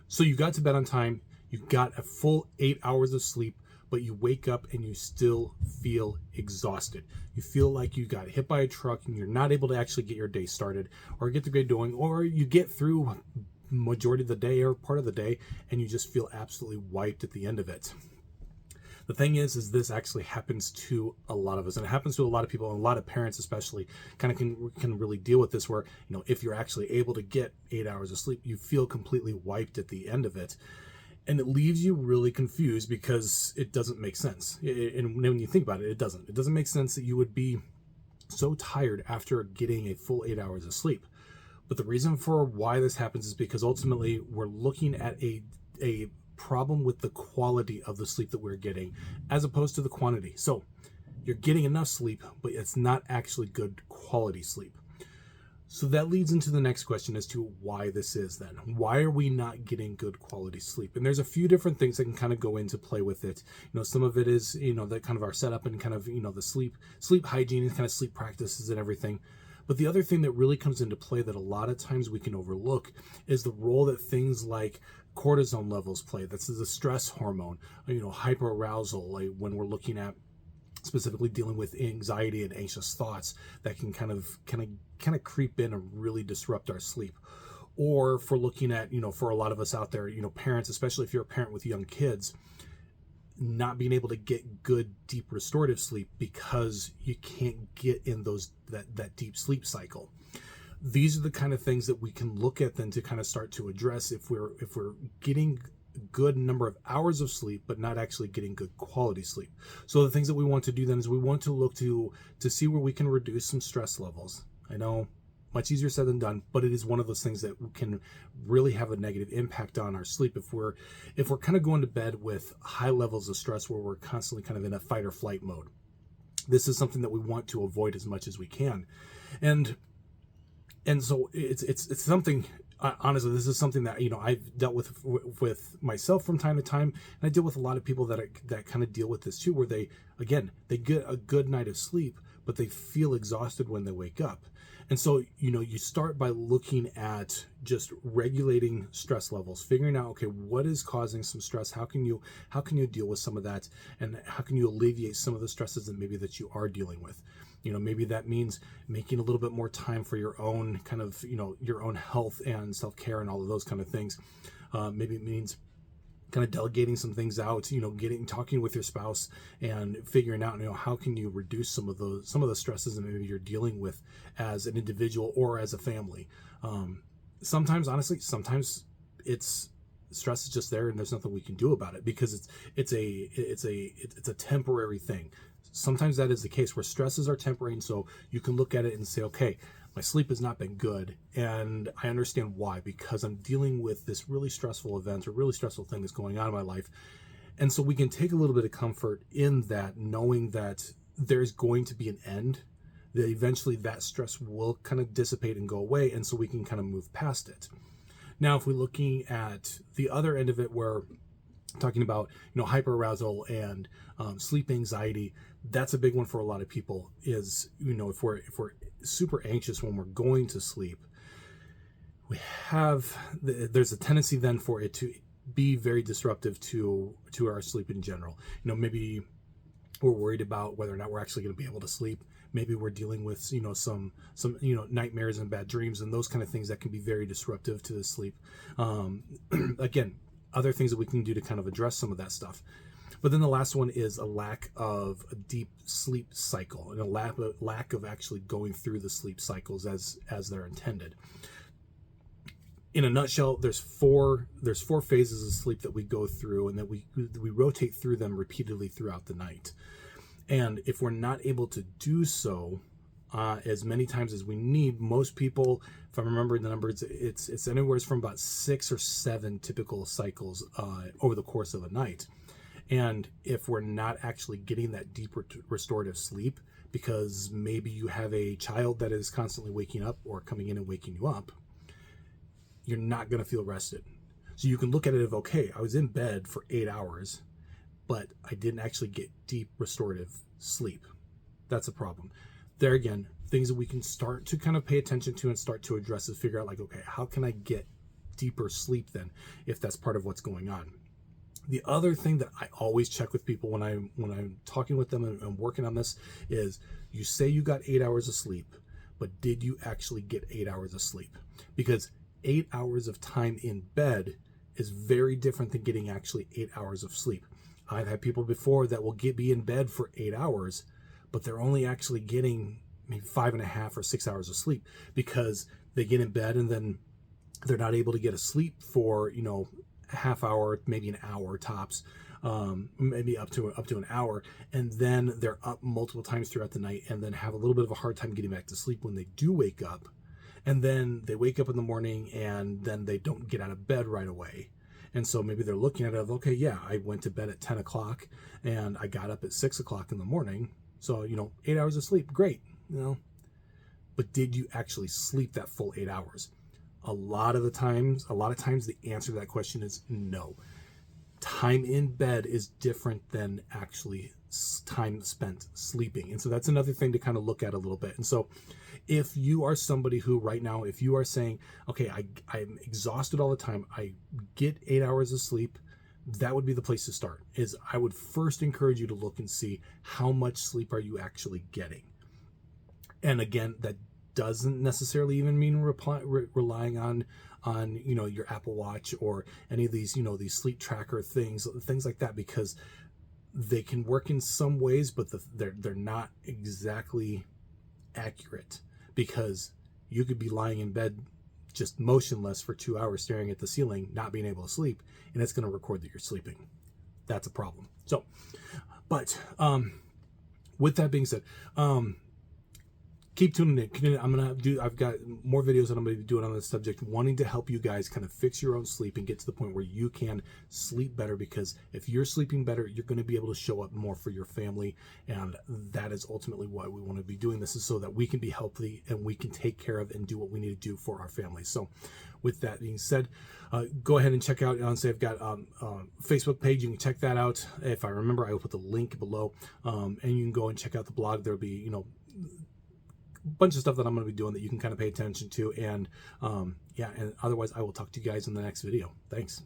So you got to bed on time, you got a full 8 hours of sleep, but you wake up and you still feel exhausted. You feel like you got hit by a truck and you're not able to actually get your day started or get the day going, or you get through majority of the day or part of the day and you just feel absolutely wiped at the end of it. The thing is this actually happens to a lot of us, and it happens to a lot of people, and a lot of parents especially kind of can really deal with this, where if you're actually able to get 8 hours of sleep, you feel completely wiped at the end of it, and it leaves you really confused because it doesn't make sense. And when you think about it, it doesn't make sense that you would be so tired after getting a full 8 hours of sleep. But the reason for why this happens is because ultimately we're looking at a problem with the quality of the sleep that we're getting as opposed to the quantity. So you're getting enough sleep, but it's not actually good quality sleep. So that leads into the next question as to why this is then. Why are we not getting good quality sleep? And there's a few different things that can kind of go into play with it. Some of it is, that kind of our setup and kind of, the sleep hygiene and kind of sleep practices and everything. But the other thing that really comes into play that a lot of times we can overlook is the role that things like cortisol levels play. That's the stress hormone, hyperarousal, like when we're looking at specifically dealing with anxiety and anxious thoughts that can kind of creep in and really disrupt our sleep. Or for looking at, for a lot of us out there, parents, especially if you're a parent with young kids, not being able to get good deep restorative sleep because you can't get in that deep sleep cycle. These are the kind of things that we can look at then to kind of start to address if we're getting good number of hours of sleep but not actually getting good quality sleep. So the things that we want to do then is we want to look to see where we can reduce some stress levels. I know, much easier said than done, but it is one of those things that can really have a negative impact on our sleep if we're kind of going to bed with high levels of stress where we're constantly kind of in a fight or flight mode. This is something that we want to avoid as much as we can. And so it's something, honestly, this is something that I've dealt with myself from time to time, and I deal with a lot of people that kind of deal with this too, where they get a good night of sleep, but they feel exhausted when they wake up. And so you start by looking at just regulating stress levels, figuring out, okay, what is causing some stress, how can you deal with some of that, and how can you alleviate some of the stresses that you are dealing with. Maybe that means making a little bit more time for your own kind of, your own health and self-care and all of those kind of things. Maybe it means kind of delegating some things out, talking with your spouse and figuring out, how can you reduce some of the stresses that maybe you're dealing with as an individual or as a family. Sometimes it's stress is just there and there's nothing we can do about it because it's a temporary thing. Sometimes that is the case where stresses are temporary, and so you can look at it and say, okay, my sleep has not been good, and I understand why, because I'm dealing with this really stressful event or really stressful thing that's going on in my life. And so we can take a little bit of comfort in that, knowing that there's going to be an end, that eventually that stress will kind of dissipate and go away, and so we can kind of move past it. Now, if we're looking at the other end of it, where talking about hyperarousal and sleep anxiety, that's a big one for a lot of people. Is if we're super anxious when we're going to sleep, there's a tendency then for it to be very disruptive to our sleep in general. Maybe we're worried about whether or not we're actually going to be able to sleep. Maybe we're dealing with some nightmares and bad dreams and those kind of things that can be very disruptive to the sleep. Again, other things that we can do to kind of address some of that stuff. But then the last one is a lack of a deep sleep cycle and a lack of actually going through the sleep cycles as they're intended. In a nutshell, there's four phases of sleep that we go through, and that we rotate through them repeatedly throughout the night. And if we're not able to do so as many times as we need, most people, if I'm remembering the numbers, it's anywhere from about 6 or 7 typical cycles over the course of a night. And if we're not actually getting that deep restorative sleep, because maybe you have a child that is constantly waking up or coming in and waking you up, you're not going to feel rested. So you can look at it of, okay, I was in bed for 8 hours, but I didn't actually get deep restorative sleep. That's a problem. There again, things that we can start to kind of pay attention to and start to address is figure out, like, okay, how can I get deeper sleep then, if that's part of what's going on. The other thing that I always check with people when I'm talking with them and working on this is, you say you got 8 hours of sleep, but did you actually get 8 hours of sleep? Because 8 hours of time in bed is very different than getting actually 8 hours of sleep. I've had people before that will be in bed for 8 hours, but they're only actually getting maybe 5.5 or 6 hours of sleep, because they get in bed and then they're not able to get a sleep for, a half hour, maybe an hour tops, maybe up to an hour, and then they're up multiple times throughout the night, and then have a little bit of a hard time getting back to sleep when they do wake up. And then they wake up in the morning and then they don't get out of bed right away. And so maybe they're looking at it, okay, yeah, I went to bed at 10 o'clock and I got up at 6 o'clock in the morning. So, 8 hours of sleep, great, But did you actually sleep that full 8 hours? A lot of times the answer to that question is no. Time in bed is different than actually time spent sleeping. And so that's another thing to kind of look at a little bit. And so if you are somebody who right now, if you are saying, okay, I'm exhausted all the time, I get 8 hours of sleep, that would be the place to start. Is I would first encourage you to look and see how much sleep are you actually getting. And again, that doesn't necessarily even mean relying on your Apple Watch or any of these these sleep tracker things like that, because they can work in some ways, but they're not exactly accurate, because you could be lying in bed just motionless for 2 hours staring at the ceiling, not being able to sleep, and it's going to record that you're sleeping. That's a problem. So, but with that being said, keep tuning in. I've got more videos that I'm going to be doing on this subject, wanting to help you guys kind of fix your own sleep and get to the point where you can sleep better, because if you're sleeping better, you're going to be able to show up more for your family. And that is ultimately why we want to be doing this, is so that we can be healthy and we can take care of and do what we need to do for our families. So with that being said, go ahead and check out, I've got a Facebook page. You can check that out. If I remember, I will put the link below, and you can go and check out the blog. There'll be, bunch of stuff that I'm going to be doing that you can kind of pay attention to. And and otherwise I will talk to you guys in the next video. Thanks.